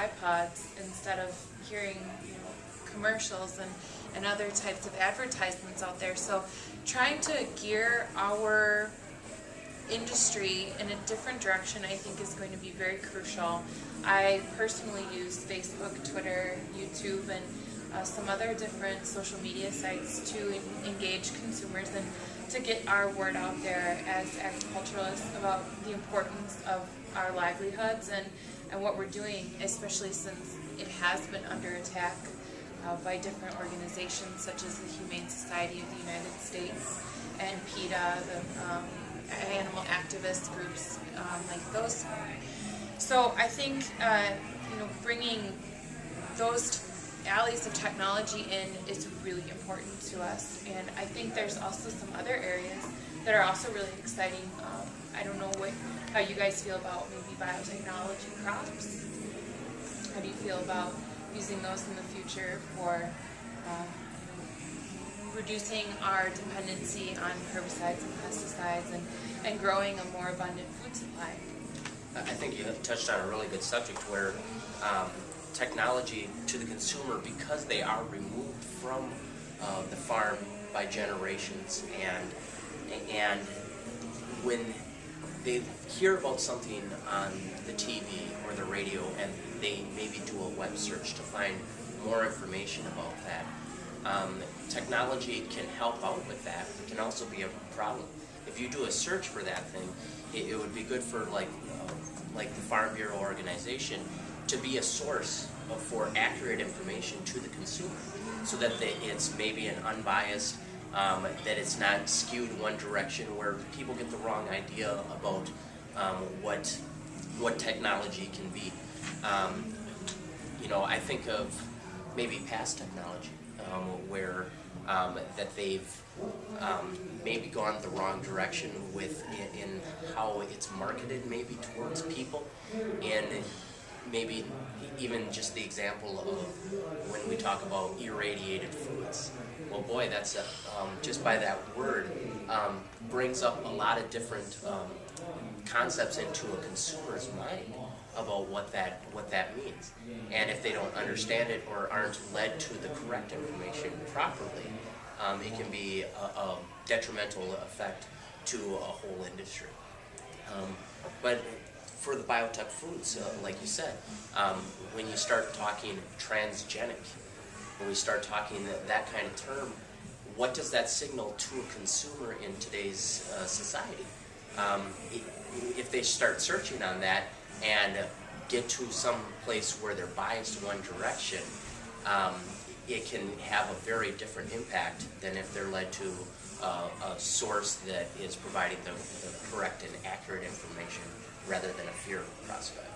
iPods instead of hearing, commercials and other types of advertisements out there. So trying to gear our industry in a different direction, I think, is going to be very crucial. I personally use Facebook, Twitter, YouTube, and some other different social media sites to engage consumers and to get our word out there as agriculturalists about the importance of our livelihoods and what we're doing, especially since it has been under attack by different organizations such as the Humane Society of the United States and PETA, the animal activist groups like those. So I think bringing those alleys of technology in is really important to us, and I think there's also some other areas that are also really exciting. I don't know how you guys feel about maybe biotechnology crops. How do you feel about using those in the future for reducing our dependency on herbicides and pesticides and growing a more abundant food supply? I think you touched on a really good subject where technology to the consumer, because they are removed from the farm by generations, and when they hear about something on the TV or the radio and they maybe do a web search to find more information about that, technology can help out with that. It can also be a problem. If you do a search for that thing, it would be good for like the Farm Bureau organization to be a source for accurate information to the consumer, so that it's maybe an unbiased, that it's not skewed one direction where people get the wrong idea about what technology can be. I think of maybe past technology where that they've maybe gone the wrong direction in how it's marketed maybe towards people, and maybe even just the example of when we talk about irradiated foods. Well, boy, that's just by that word brings up a lot of different concepts into a consumer's mind about what that means. And if they don't understand it or aren't led to the correct information properly, it can be a detrimental effect to a whole industry. But for the biotech foods, like you said, when you start talking transgenic, when we start talking that kind of term, what does that signal to a consumer in today's society? If they start searching on that and get to some place where they're biased one direction, it can have a very different impact than if they're led to a source that is providing the correct and accurate information rather than a fear prospect.